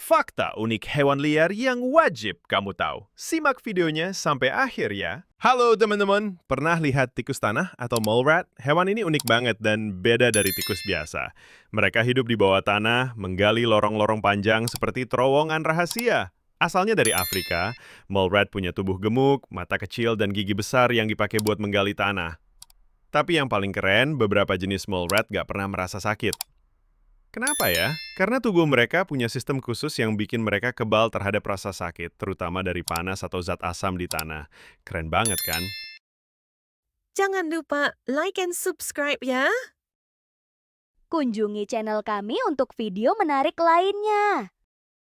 Fakta unik hewan liar yang wajib kamu tahu. Simak videonya sampai akhir ya. Halo teman-teman, pernah lihat tikus tanah atau mole rat? Hewan ini unik banget dan beda dari tikus biasa. Mereka hidup di bawah tanah, menggali lorong-lorong panjang seperti terowongan rahasia. Asalnya dari Afrika, mole rat punya tubuh gemuk, mata kecil, dan gigi besar yang dipakai buat menggali tanah. Tapi yang paling keren, beberapa jenis mole rat gak pernah merasa sakit. Kenapa ya? Karena tubuh mereka punya sistem khusus yang bikin mereka kebal terhadap rasa sakit, terutama dari panas atau zat asam di tanah. Keren banget kan? Jangan lupa like and subscribe ya. Kunjungi channel kami untuk video menarik lainnya.